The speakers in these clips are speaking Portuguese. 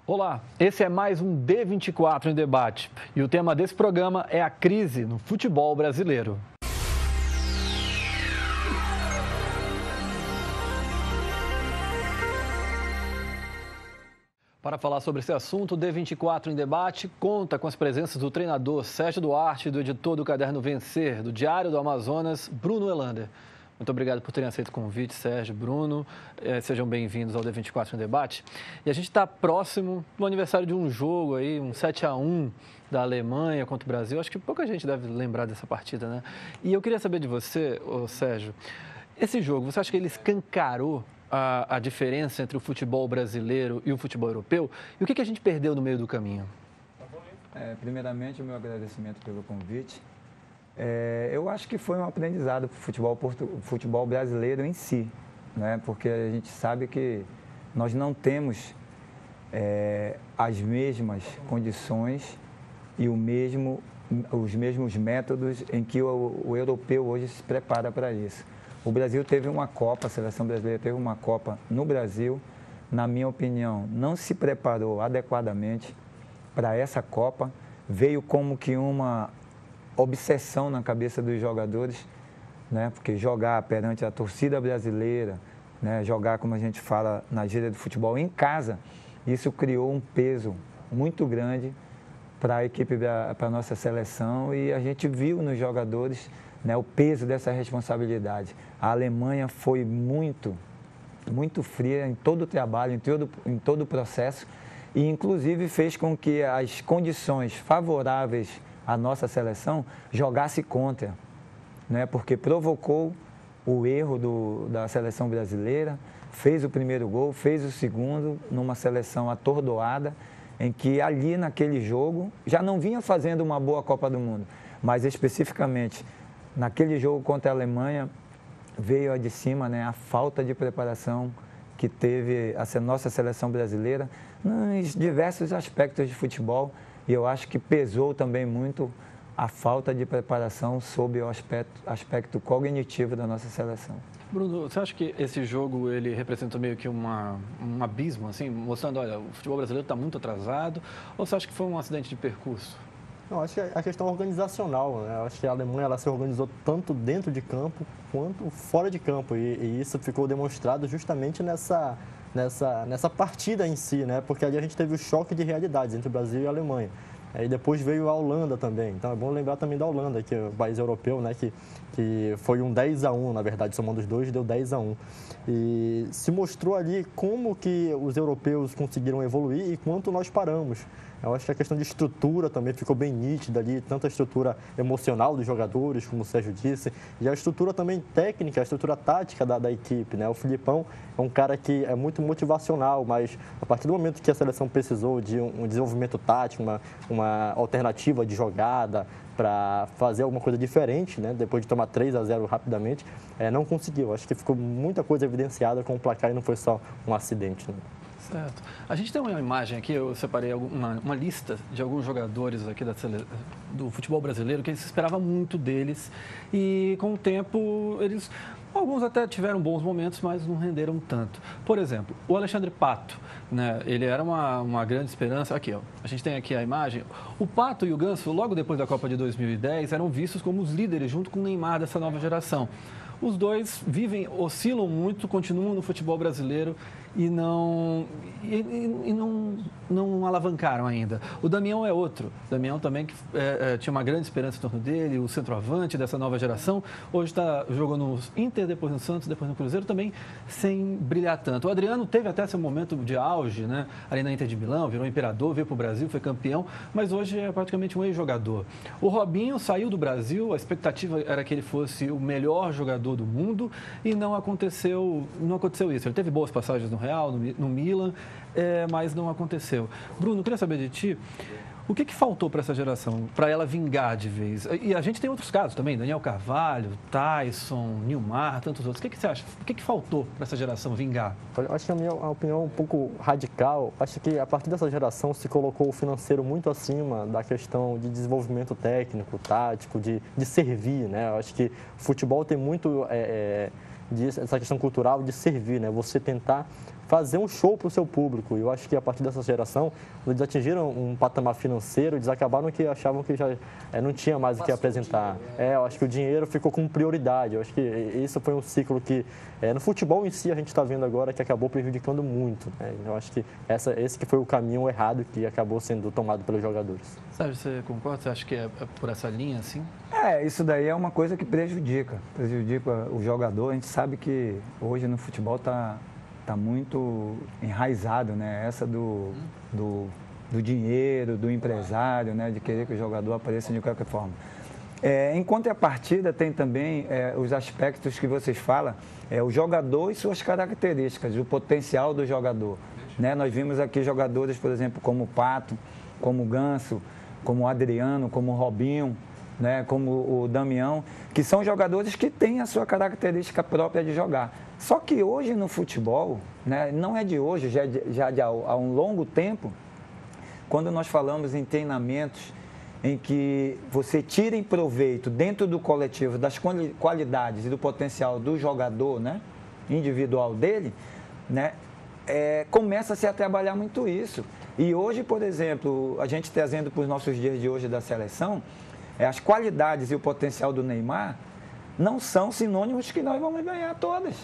Olá, esse é mais um D24 em debate e o tema desse programa é a crise no futebol brasileiro. Para falar sobre esse assunto, o D24 em debate conta com as presenças do treinador Sérgio Duarte e do editor do Caderno Vencer, do Diário do Amazonas, Bruno Helander. Muito obrigado por terem aceito o convite, Sérgio, Bruno. Sejam bem-vindos ao D24 em debate. E a gente está próximo do aniversário de um jogo aí, um 7-1 da Alemanha contra o Brasil. Acho que pouca gente deve lembrar dessa partida, né? E eu queria saber de você, Sérgio, esse jogo, você acha que ele escancarou a diferença entre o futebol brasileiro e o futebol europeu? E o que a gente perdeu no meio do caminho? Primeiramente, o meu agradecimento pelo convite. Eu acho que foi um aprendizado para o futebol brasileiro em si, né? Porque a gente sabe que nós não temos as mesmas condições e os mesmos métodos em que o europeu hoje se prepara para isso. O Brasil teve uma Copa, a seleção brasileira teve uma Copa no Brasil, na minha opinião, não se preparou adequadamente para essa Copa, veio como que uma obsessão na cabeça dos jogadores, né? Porque jogar perante a torcida brasileira, né? Jogar, como a gente fala na gíria do futebol, em casa, isso criou um peso muito grande para a equipe, para a nossa seleção, e a gente viu nos jogadores, né, o peso dessa responsabilidade. A Alemanha foi muito fria em todo o trabalho, em todo o processo, e inclusive fez com que as condições favoráveis a nossa seleção jogasse contra, né? Porque provocou o erro da seleção brasileira, fez o primeiro gol, fez o segundo, numa seleção atordoada, em que ali naquele jogo já não vinha fazendo uma boa Copa do Mundo, mas especificamente naquele jogo contra a Alemanha veio a de cima, né, a falta de preparação que teve a nossa seleção brasileira nos diversos aspectos de futebol. E eu acho que pesou também muito a falta de preparação sob o aspecto cognitivo da nossa seleção. Bruno, você acha que esse jogo ele representa meio que um abismo, assim, mostrando, olha, o futebol brasileiro está muito atrasado, ou você acha que foi um acidente de percurso? Não, acho que a questão organizacional, né? Acho que a Alemanha ela se organizou tanto dentro de campo quanto fora de campo, e isso ficou demonstrado justamente nessa partida em si, né? Porque ali a gente teve o choque de realidades entre o Brasil e a Alemanha. Aí depois veio a Holanda também, então é bom lembrar também da Holanda, que é o país europeu, né? Que foi um 10-1, na verdade, somando os dois, deu 10-1. E se mostrou ali como que os europeus conseguiram evoluir e quanto nós paramos. Eu acho que a questão de estrutura também ficou bem nítida ali, tanto a estrutura emocional dos jogadores, como o Sérgio disse, e a estrutura também técnica, a estrutura tática da equipe, né? O Filipão é um cara que é muito motivacional, mas a partir do momento que a seleção precisou de um desenvolvimento tático, uma alternativa de jogada para fazer alguma coisa diferente, né? Depois de tomar 3-0 rapidamente, não conseguiu. Acho que ficou muita coisa evidenciada com o placar e não foi só um acidente, né? Certo. A gente tem uma imagem aqui, eu separei uma lista de alguns jogadores aqui do futebol brasileiro que se esperava muito deles e com o tempo alguns até tiveram bons momentos, mas não renderam tanto. Por exemplo, o Alexandre Pato, né? Ele era uma grande esperança. Aqui, ó, a gente tem aqui a imagem. O Pato e o Ganso, logo depois da Copa de 2010, eram vistos como os líderes junto com o Neymar dessa nova geração. Os dois oscilam muito, continuam no futebol brasileiro e não alavancaram ainda. O Damião é outro. O Damião também que tinha uma grande esperança em torno dele, o centroavante dessa nova geração. Hoje jogou no Inter, depois no Santos, depois no Cruzeiro, também sem brilhar tanto. O Adriano teve até seu momento de auge, né? Ali na Inter de Milão, virou imperador, veio para o Brasil, foi campeão, mas hoje é praticamente um ex-jogador. O Robinho saiu do Brasil, a expectativa era que ele fosse o melhor jogador do mundo e não aconteceu isso. Ele teve boas passagens no Real, no Milan, mas não aconteceu. Bruno, eu queria saber de ti, o que faltou para essa geração, para ela vingar de vez? E a gente tem outros casos também, Daniel Carvalho, Tyson, Nilmar, tantos outros. O que você acha? O que faltou para essa geração vingar? Eu acho que a minha opinião é um pouco radical. Acho que a partir dessa geração se colocou o financeiro muito acima da questão de desenvolvimento técnico, tático, de servir, né? Eu acho que o futebol tem muito essa questão cultural de servir, né? Você tentar fazer um show para o seu público. E eu acho que a partir dessa geração, eles atingiram um patamar financeiro, eles acabaram que achavam que já não tinha mais o que apresentar. Eu acho que o dinheiro ficou como prioridade. Eu acho que isso foi um ciclo que, no futebol em si, a gente está vendo agora que acabou prejudicando muito. Eu acho que esse que foi o caminho errado que acabou sendo tomado pelos jogadores. Sérgio, você concorda? Você acha que é por essa linha, assim? Isso daí é uma coisa que prejudica o jogador. A gente sabe que hoje no futebol está muito enraizado, né? Essa do dinheiro, do empresário, né? De querer que o jogador apareça de qualquer forma. Em contrapartida, tem também os aspectos que vocês falam, o jogador e suas características, o potencial do jogador. Né? Nós vimos aqui jogadores, por exemplo, como o Pato, como o Ganso, como o Adriano, como o Robinho, né? Como o Damião, que são jogadores que têm a sua característica própria de jogar. Só que hoje no futebol, né? Não é de hoje, já há um longo tempo, quando nós falamos em treinamentos em que você tira em proveito dentro do coletivo das qualidades e do potencial do jogador, né? Individual dele, né? Começa-se a trabalhar muito isso. E hoje, por exemplo, a gente trazendo para os nossos dias de hoje da seleção, as qualidades e o potencial do Neymar não são sinônimos que nós vamos ganhar todas.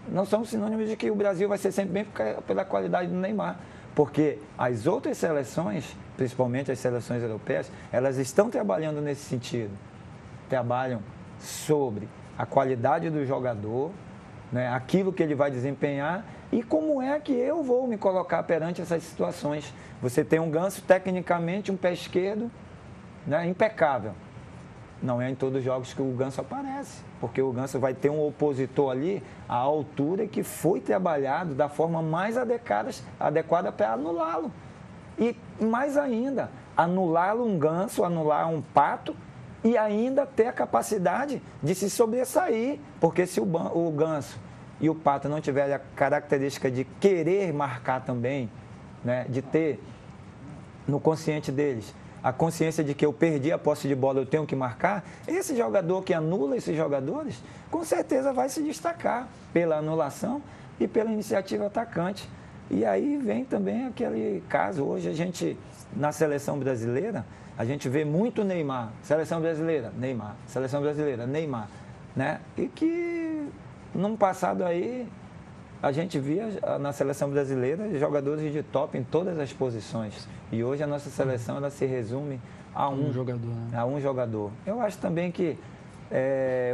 Não são sinônimos de que o Brasil vai ser sempre bem pela qualidade do Neymar. Porque as outras seleções, principalmente as seleções europeias, elas estão trabalhando nesse sentido. Trabalham sobre a qualidade do jogador, né, aquilo que ele vai desempenhar e como é que eu vou me colocar perante essas situações. Você tem um Ganso, tecnicamente, um pé esquerdo, né, impecável. Não é em todos os jogos que o Ganso aparece, porque o Ganso vai ter um opositor ali à altura que foi trabalhado da forma mais adequada para anulá-lo. E mais ainda, anulá-lo um Ganso, anular um Pato e ainda ter a capacidade de se sobressair, porque se o Ganso e o Pato não tiverem a característica de querer marcar também, né, de ter no consciente deles a consciência de que eu perdi a posse de bola, eu tenho que marcar, esse jogador que anula esses jogadores, com certeza vai se destacar pela anulação e pela iniciativa atacante. E aí vem também aquele caso, hoje a gente, na seleção brasileira, a gente vê muito Neymar, seleção brasileira, Neymar, seleção brasileira, Neymar, né? E que, num passado aí, a gente via na seleção brasileira jogadores de top em todas as posições. E hoje a nossa seleção ela se resume a um jogador. Né? A um jogador. Eu acho também que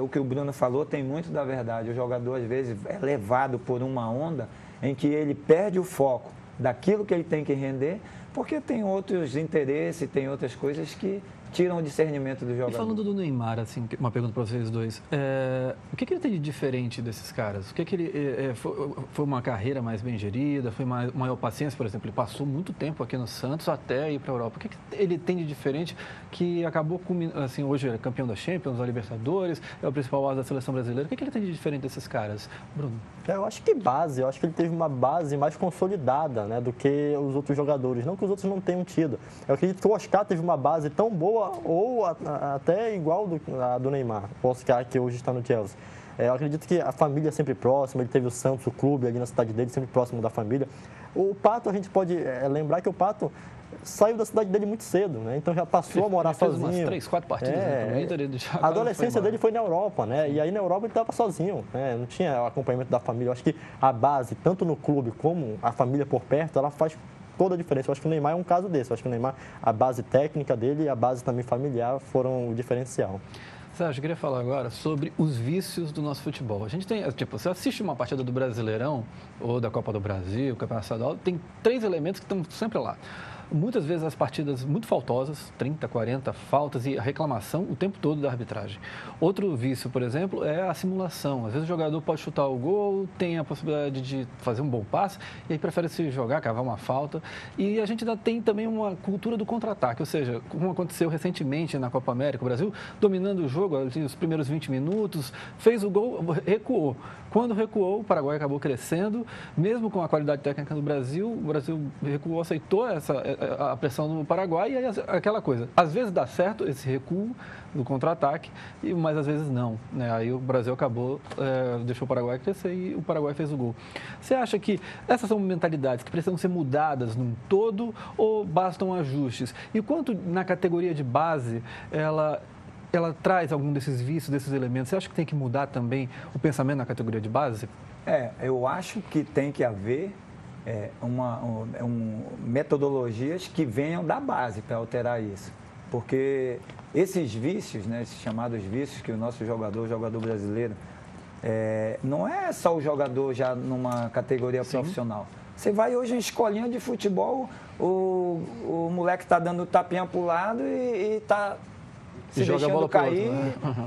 o que o Bruno falou tem muito da verdade. O jogador, às vezes, é levado por uma onda em que ele perde o foco daquilo que ele tem que render, porque tem outros interesses, tem outras coisas que tiram o discernimento do jogador. E falando do Neymar, assim, uma pergunta para vocês dois. O que ele tem de diferente desses caras? O que ele foi uma carreira mais bem gerida? Foi maior paciência, por exemplo? Ele passou muito tempo aqui no Santos até ir para a Europa. O que ele tem de diferente que acabou assim, hoje é campeão da Champions, da Libertadores, é o principal asa da seleção brasileira? O que ele tem de diferente desses caras, Bruno? Eu acho que base. Eu acho que ele teve uma base mais consolidada, né, do que os outros jogadores. Não que os outros não tenham tido. Eu acredito que o Oscar teve uma base tão boa ou até igual a do Neymar, o Oscar, que hoje está no Chelsea. Eu acredito que a família é sempre próxima, ele teve o Santos, o clube ali na cidade dele, sempre próximo da família. O Pato, a gente pode lembrar que o Pato saiu da cidade dele muito cedo, né? Então já passou a morar sozinho. Umas 3, 4 partidas, né? A adolescência dele foi na Europa, né? E aí na Europa ele estava sozinho, né? Não tinha o acompanhamento da família. Eu acho que a base, tanto no clube como a família por perto, ela faz toda a diferença. Eu acho que o Neymar é um caso desse. Eu acho que o Neymar, a base técnica dele e a base também familiar foram o diferencial. Sérgio, eu queria falar agora sobre os vícios do nosso futebol. A gente tem, tipo, você assiste uma partida do Brasileirão ou da Copa do Brasil, Campeonato Estadual, tem 3 elementos que estão sempre lá. Muitas vezes as partidas muito faltosas, 30, 40 faltas e a reclamação o tempo todo da arbitragem. Outro vício, por exemplo, é a simulação. Às vezes o jogador pode chutar o gol, tem a possibilidade de fazer um bom passe e aí prefere se jogar, cavar uma falta. E a gente ainda tem também uma cultura do contra-ataque, ou seja, como aconteceu recentemente na Copa América, o Brasil dominando o jogo, os primeiros 20 minutos, fez o gol, recuou. Quando recuou, o Paraguai acabou crescendo, mesmo com a qualidade técnica do Brasil, o Brasil recuou, aceitou a pressão do Paraguai e aí aquela coisa. Às vezes dá certo esse recuo do contra-ataque, mas às vezes não, né? Aí o Brasil acabou, deixou o Paraguai crescer e o Paraguai fez o gol. Você acha que essas são mentalidades que precisam ser mudadas num todo ou bastam ajustes? E quanto na categoria de base ela traz algum desses vícios, desses elementos? Você acha que tem que mudar também o pensamento na categoria de base? Eu acho que tem que haver metodologias que venham da base para alterar isso. Porque esses vícios, né, esses chamados vícios que o nosso jogador, o jogador brasileiro, não é só o jogador já numa categoria profissional. Você vai hoje em escolinha de futebol, o moleque está dando tapinha para o lado e está se deixando cair,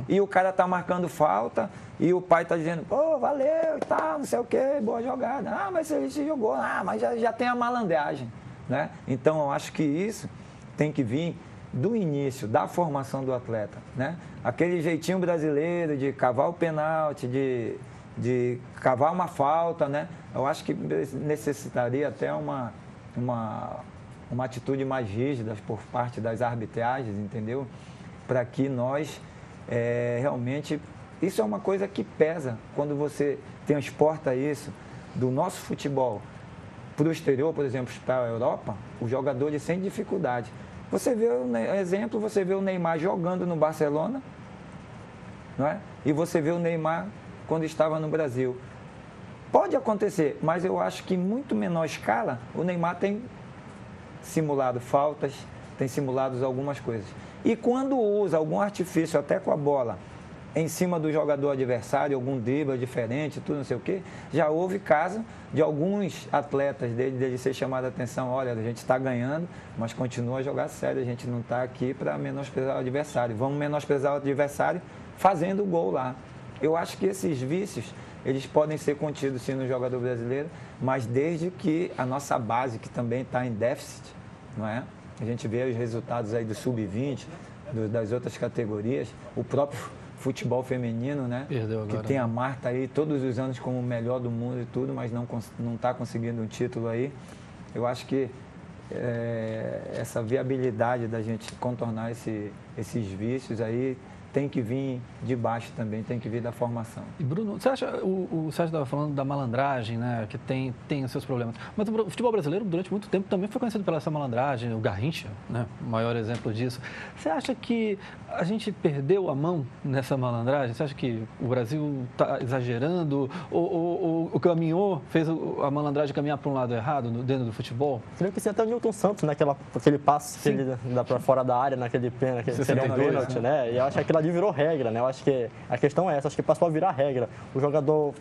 e o cara está marcando falta, e o pai está dizendo, pô, valeu e tal, não sei o quê, boa jogada. Ah, mas ele se jogou, mas já tem a malandragem, né? Então, eu acho que isso tem que vir do início, da formação do atleta, né? Aquele jeitinho brasileiro de cavar o pênalti, de cavar uma falta, né? Eu acho que necessitaria até uma atitude mais rígida por parte das arbitragens, entendeu? Para que nós realmente... Isso é uma coisa que pesa quando você transporta isso do nosso futebol para o exterior, por exemplo, para a Europa, os jogadores sem dificuldade. Você vê você vê o Neymar jogando no Barcelona, não é? E você vê o Neymar quando estava no Brasil. Pode acontecer, mas eu acho que em muito menor escala o Neymar tem simulado faltas, tem simulado algumas coisas. E quando usa algum artifício até com a bola em cima do jogador adversário, algum drible diferente, tudo não sei o quê, já houve caso de alguns atletas dele ser chamado a atenção, olha, a gente está ganhando, mas continua a jogar sério, a gente não está aqui para menosprezar o adversário, vamos menosprezar o adversário fazendo o gol lá. Eu acho que esses vícios, eles podem ser contidos sim no jogador brasileiro, mas desde que a nossa base, que também está em déficit, não é? A gente vê os resultados aí do Sub-20, das outras categorias, o próprio futebol feminino, né? Perdeu agora, que tem a Marta aí todos os anos como o melhor do mundo e tudo, mas não está conseguindo um título aí. Eu acho que essa viabilidade da gente contornar esses vícios aí tem que vir de baixo também, tem que vir da formação. E Bruno, você acha, o Sérgio estava falando da malandragem, né, que tem os seus problemas, mas o futebol brasileiro durante muito tempo também foi conhecido pela essa malandragem, o Garrincha, né, o maior exemplo disso. Você acha que a gente perdeu a mão nessa malandragem? Você acha que o Brasil está exagerando ou caminhou, fez a malandragem caminhar para um lado errado dentro do futebol? Creio que sim, até o Nilton Santos, né, aquele passe que ele dá para fora da área, naquele pênalti, que seria um pênalti, né, e eu acho que aquilo ali virou regra, né? Eu acho que a questão é essa, acho que passou a virar regra. O jogador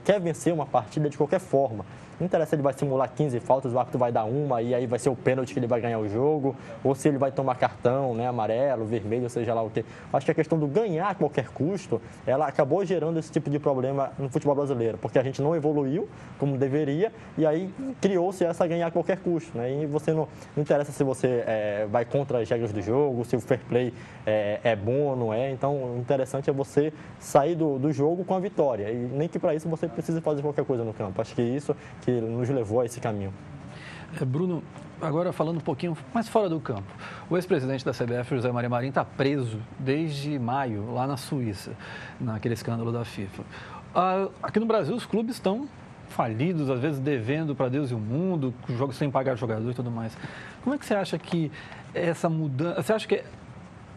quer vencer uma partida de qualquer forma. Não interessa se ele vai simular 15 faltas, o árbitro vai dar uma e aí vai ser o pênalti que ele vai ganhar o jogo, ou se ele vai tomar cartão, né, amarelo, vermelho, seja lá o quê. Acho que a questão do ganhar a qualquer custo, ela acabou gerando esse tipo de problema no futebol brasileiro, porque a gente não evoluiu como deveria e aí criou-se essa ganhar a qualquer custo, né? E você não interessa se você vai contra as regras do jogo, se o fair play é bom ou não é. Então, o interessante é você sair do jogo com a vitória. E nem que para isso você precise fazer qualquer coisa no campo. Acho que isso que nos levou a esse caminho. Bruno, agora falando um pouquinho mais fora do campo. O ex-presidente da CBF, José Maria Marinho, está preso desde maio, lá na Suíça, naquele escândalo da FIFA. Aqui no Brasil, os clubes estão falidos, às vezes devendo para Deus e o mundo, jogos sem pagar jogador e tudo mais. Como é que você acha que essa mudança... Você acha que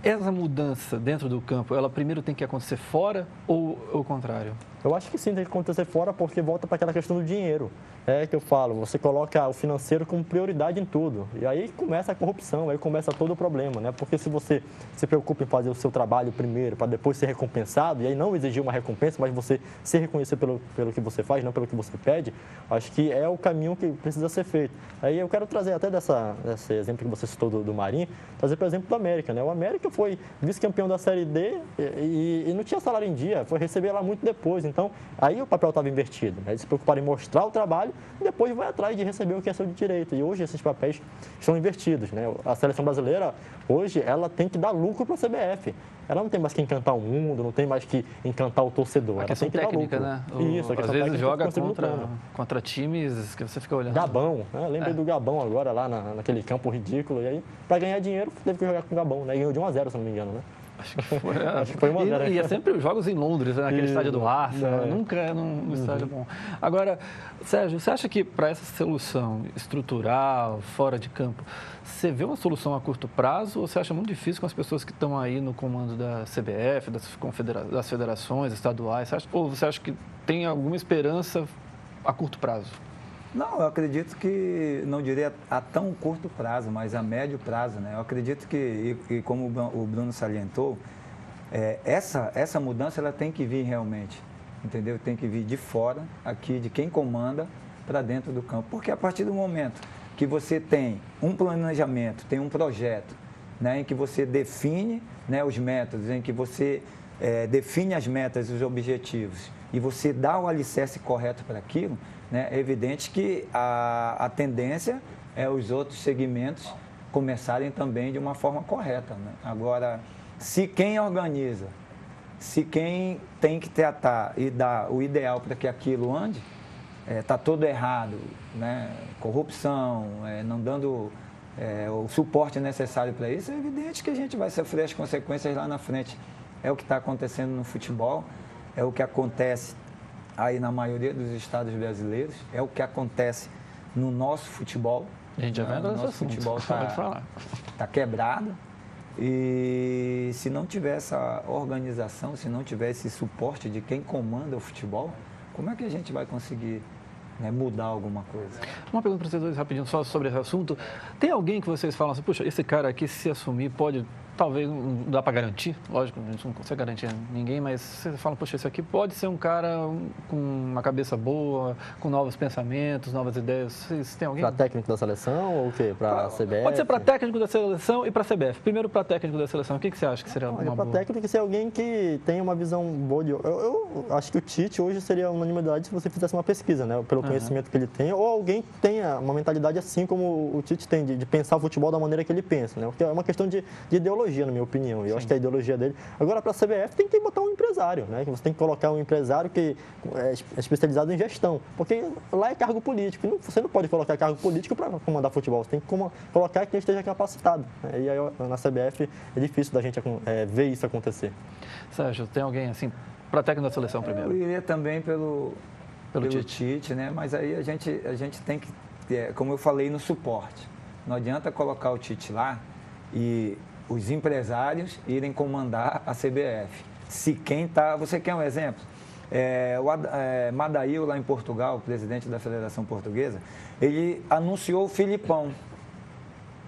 essa mudança dentro do campo, ela primeiro tem que acontecer fora ou o contrário? Eu acho que sim, tem que acontecer fora porque volta para aquela questão do dinheiro. É que eu falo, você coloca o financeiro como prioridade em tudo. E aí começa a corrupção, aí começa todo o problema, né? Porque se você se preocupa em fazer o seu trabalho primeiro, para depois ser recompensado, e aí não exigir uma recompensa, mas você se reconhecer pelo que você faz, não pelo que você pede, acho que é o caminho que precisa ser feito. Aí eu quero trazer até desse exemplo que você citou do Marinho, trazer para o exemplo do América, né? O América foi vice-campeão da Série D e não tinha salário em dia, foi receber lá muito depois. Então, aí o papel estava invertido. Eles se preocuparam em mostrar o trabalho e depois vai atrás de receber o que é seu de direito. E hoje esses papéis estão invertidos, né? A seleção brasileira, hoje, ela tem que dar lucro para a CBF. Ela não tem mais que encantar o mundo, não tem mais que encantar o torcedor. A ela questão tem que técnica, dar lucro. né? Isso, a às questão vezes técnica joga contra times que você fica olhando. Gabão, né? Lembrei do Gabão agora, lá naquele campo ridículo. E aí, para ganhar dinheiro, teve que jogar com o Gabão, né? E ganhou de 1-0, se não me engano, né? Acho que foi. Acho que foi 1-0. E é sempre os jogos em Londres, né? Naquele estádio do Arsenal. Nunca é num estádio bom. Agora, Sérgio, você acha que para essa solução estrutural, fora de campo, você vê uma solução a curto prazo ou você acha muito difícil com as pessoas que estão aí no comando da CBF, das federações estaduais? Ou você acha que tem alguma esperança a curto prazo? Não, eu acredito que, não diria a tão curto prazo, mas a médio prazo, né? Eu acredito que, e como o Bruno salientou, essa mudança ela tem que vir realmente, entendeu? Tem que vir de fora, aqui, de quem comanda, para dentro do campo. Porque a partir do momento que você tem um planejamento, tem um projeto, né, em que você define, né, os métodos, em que você define as metas e os objetivos, e você dá o alicerce correto para aquilo, né, é evidente que a tendência é os outros segmentos começarem também de uma forma correta, né? Agora, se quem organiza, se quem tem que tratar e dar o ideal para que aquilo ande, está todo errado, né? Corrupção, não dando o suporte necessário para isso, é evidente que a gente vai sofrer as consequências lá na frente. É o que está acontecendo no futebol, é o que acontece aí na maioria dos estados brasileiros, é o que acontece no nosso futebol. A gente já vai entrar nesse assunto. O futebol está quebrado e se não tiver essa organização, se não tiver esse suporte de quem comanda o futebol, como é que a gente vai conseguir, né, mudar alguma coisa? Uma pergunta para vocês dois rapidinho só sobre esse assunto. Tem alguém que vocês falam assim, puxa, esse cara aqui se assumir pode... Talvez não dá para garantir, lógico, a gente não consegue garantir ninguém, mas você fala, poxa, esse aqui pode ser um cara com uma cabeça boa, com novos pensamentos, novas ideias. Vocês têm alguém? Para técnico da seleção ou o quê? Para a CBF? Pode ser para técnico da seleção e para a CBF. Primeiro para técnico da seleção. O que você acha que seria uma boa? Para técnico tem que ser alguém que tenha uma visão boa de... Eu acho que o Tite hoje seria unanimidade se você fizesse uma pesquisa, né? Pelo conhecimento que ele tem, ou alguém que tenha uma mentalidade assim como o Tite tem, de pensar o futebol da maneira que ele pensa, né? Porque é uma questão de ideologia, na minha opinião. E eu acho que a ideologia dele... Agora, para a CBF, tem que botar um empresário, né? Você tem que colocar um empresário que é especializado em gestão. Porque lá é cargo político. E você não pode colocar cargo político para comandar futebol. Você tem que colocar quem esteja capacitado. E aí, na CBF, é difícil da gente ver isso acontecer. Sérgio, tem alguém assim, para técnico da seleção primeiro? Eu iria também pelo Tite, né? Mas aí a gente tem que, como eu falei, no suporte. Não adianta colocar o Tite lá e os empresários irem comandar a CBF. Se quem está... Você quer um exemplo? O Madail, lá em Portugal, o presidente da Federação Portuguesa, ele anunciou o Filipão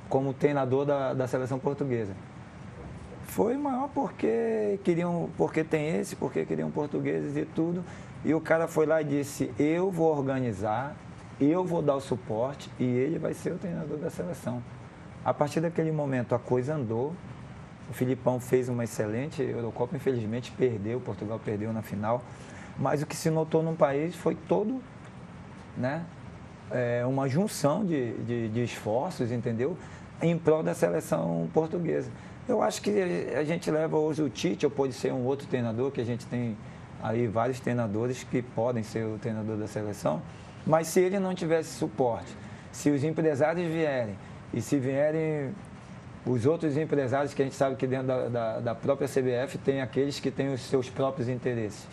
como treinador da Seleção Portuguesa. Foi maior porque queriam portugueses e tudo. E o cara foi lá e disse, eu vou organizar, eu vou dar o suporte e ele vai ser o treinador da seleção. A partir daquele momento, a coisa andou. O Filipão fez uma excelente Eurocopa, infelizmente perdeu, Portugal perdeu na final. Mas o que se notou no país foi todo, né, uma junção de esforços, entendeu? Em prol da seleção portuguesa. Eu acho que a gente leva hoje o Tite, ou pode ser um outro treinador, que a gente tem aí vários treinadores que podem ser o treinador da seleção. Mas se ele não tivesse suporte, se os empresários vierem, e se vierem os outros empresários, que a gente sabe que dentro da própria CBF tem aqueles que têm os seus próprios interesses.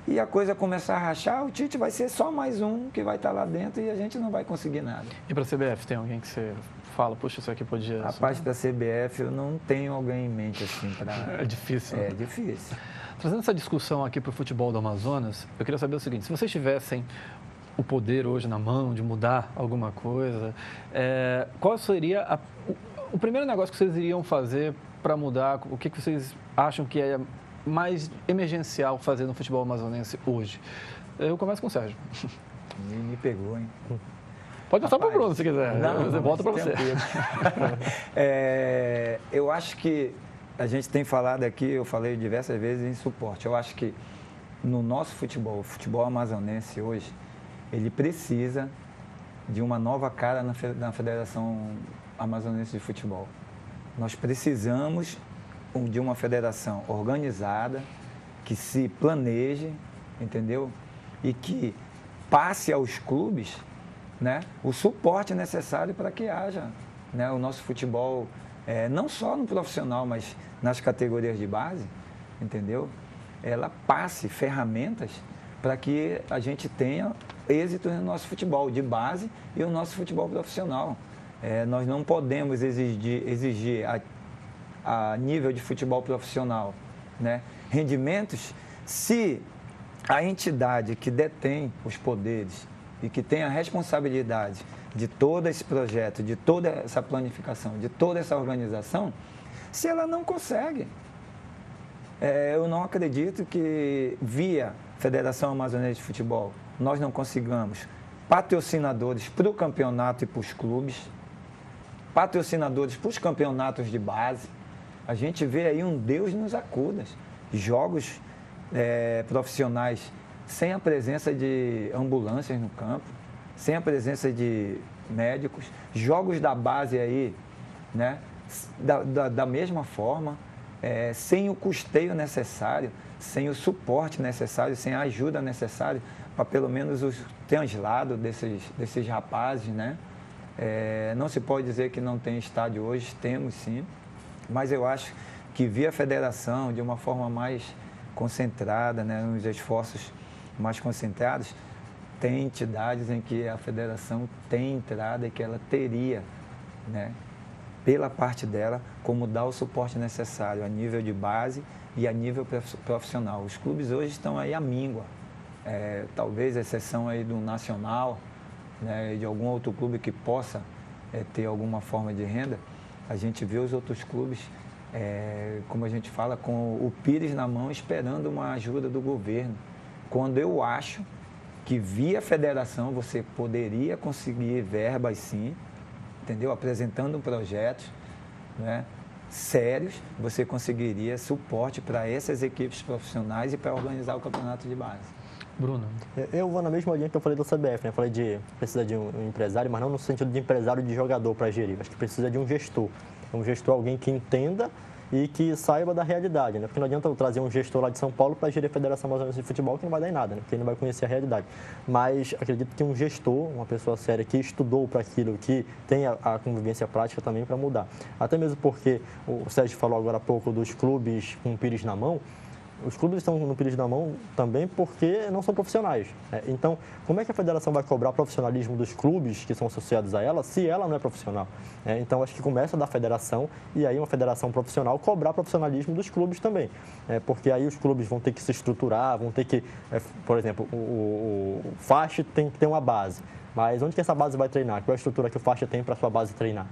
E a coisa começar a rachar, o Tite vai ser só mais um que vai estar lá dentro e a gente não vai conseguir nada. E para a CBF, tem alguém que você fala, puxa, isso aqui podia... Rapaz, para a CBF eu não tenho alguém em mente assim para... É difícil. É difícil. Trazendo essa discussão aqui para o futebol do Amazonas, eu queria saber o seguinte, se vocês tivessem o poder hoje na mão de mudar alguma coisa, qual seria o primeiro negócio que vocês iriam fazer para mudar? O que vocês acham que é mais emergencial fazer no futebol amazonense hoje? Eu começo com o Sérgio. Me pegou, hein? Pode passar para o Bruno, se quiser. Não, volta para você. Eu acho que a gente tem falado aqui, eu falei diversas vezes em suporte. Eu acho que no nosso futebol, o futebol amazonense hoje, ele precisa de uma nova cara na Federação Amazonense de Futebol. Nós precisamos de uma federação organizada, que se planeje, entendeu? E que passe aos clubes, né, o suporte necessário para que haja, né, o nosso futebol, não só no profissional, mas nas categorias de base, entendeu? Ela passe ferramentas para que a gente tenha êxito no nosso futebol de base e o nosso futebol profissional. Nós não podemos exigir a nível de futebol profissional, né, rendimentos se a entidade que detém os poderes e que tem a responsabilidade de todo esse projeto, de toda essa planificação, de toda essa organização, se ela não consegue. Eu não acredito que via Federação Amazonense de Futebol nós não consigamos patrocinadores para o campeonato e para os clubes, patrocinadores para os campeonatos de base. A gente vê aí um Deus nos acuda, jogos profissionais sem a presença de ambulâncias no campo, sem a presença de médicos, jogos da base aí, né, da mesma forma, sem o custeio necessário, sem o suporte necessário, sem a ajuda necessária para pelo menos os translados desses rapazes, né? Não se pode dizer que não tem estádio hoje, temos sim, mas eu acho que via a federação de uma forma mais concentrada, né, nos esforços mais concentrados, tem entidades em que a federação tem entrada e que ela teria, né, pela parte dela, como dar o suporte necessário a nível de base e a nível profissional. Os clubes hoje estão aí à míngua, talvez a exceção aí do Nacional, né, de algum outro clube que possa ter alguma forma de renda. A gente vê os outros clubes, como a gente fala, com o pires na mão, esperando uma ajuda do governo. Quando eu acho que via federação você poderia conseguir verbas sim, entendeu? Apresentando projetos, né, sérios, você conseguiria suporte para essas equipes profissionais e para organizar o campeonato de base. Bruno? Eu vou na mesma linha que eu falei do CBF, né? Eu falei de precisa de um empresário, mas não no sentido de empresário de jogador para gerir. Acho que precisa de um gestor. Um gestor, alguém que entenda e que saiba da realidade, né? Porque não adianta eu trazer um gestor lá de São Paulo para gerir a Federação Amazonense de Futebol, que não vai dar em nada, né? Porque ele não vai conhecer a realidade. Mas acredito que um gestor, uma pessoa séria que estudou para aquilo, que tem a convivência prática também para mudar. Até mesmo porque o Sérgio falou agora há pouco dos clubes com o pires na mão. Os clubes estão no pires na mão também porque não são profissionais, né? Então, como é que a federação vai cobrar profissionalismo dos clubes que são associados a ela se ela não é profissional? Então, acho que começa da federação e aí uma federação profissional cobrar profissionalismo dos clubes também. Porque aí os clubes vão ter que se estruturar, vão ter que, por exemplo, o FAST tem que ter uma base. Mas onde que essa base vai treinar? Qual é a estrutura que o FAST tem para a sua base treinar?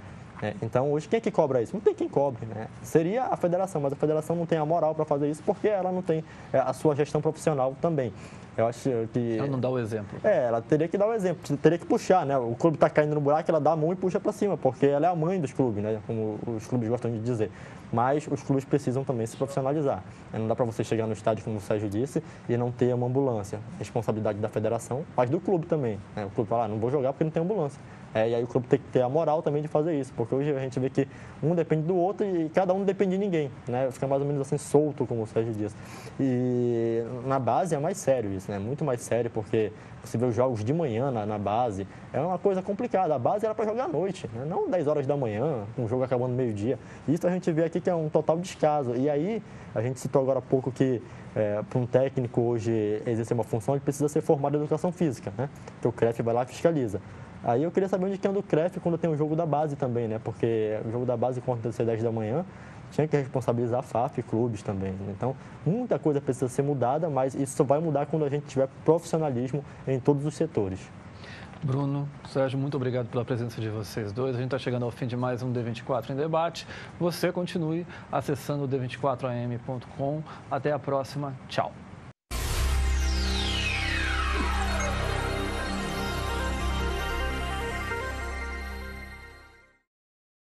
Então, hoje, quem é que cobra isso? Não tem quem cobre, né? Seria a federação, mas a federação não tem a moral para fazer isso porque ela não tem a sua gestão profissional também. Eu acho que... Ela não dá o exemplo. Ela teria que dar o exemplo, teria que puxar, né? O clube está caindo no buraco, ela dá a mão e puxa para cima, porque ela é a mãe dos clubes, né? Como os clubes gostam de dizer. Mas os clubes precisam também se profissionalizar. Não dá para você chegar no estádio, como o Sérgio disse, e não ter uma ambulância. Responsabilidade da federação, mas do clube também, né? O clube fala, não vou jogar porque não tem ambulância. E aí o clube tem que ter a moral também de fazer isso, porque hoje a gente vê que um depende do outro e cada um não depende de ninguém, né? Fica mais ou menos assim solto, como o Sérgio diz. E na base é mais sério isso, né? Muito mais sério, porque você vê os jogos de manhã na base, é uma coisa complicada. A base era para jogar à noite, né? Não 10 horas da manhã, com o jogo acabando meio-dia. Isso a gente vê aqui que é um total descaso. E aí, a gente citou agora há pouco que para um técnico hoje exercer uma função, ele precisa ser formado em educação física, né? Que o CREF vai lá e fiscaliza. Aí eu queria saber onde que anda o CREF quando tem o jogo da base também, né? Porque o jogo da base, quando acontecer 10 da manhã, tinha que responsabilizar a FAF e clubes também. Então, muita coisa precisa ser mudada, mas isso só vai mudar quando a gente tiver profissionalismo em todos os setores. Bruno, Sérgio, muito obrigado pela presença de vocês dois. A gente está chegando ao fim de mais um D24 em Debate. Você continue acessando o d24am.com. Até a próxima. Tchau.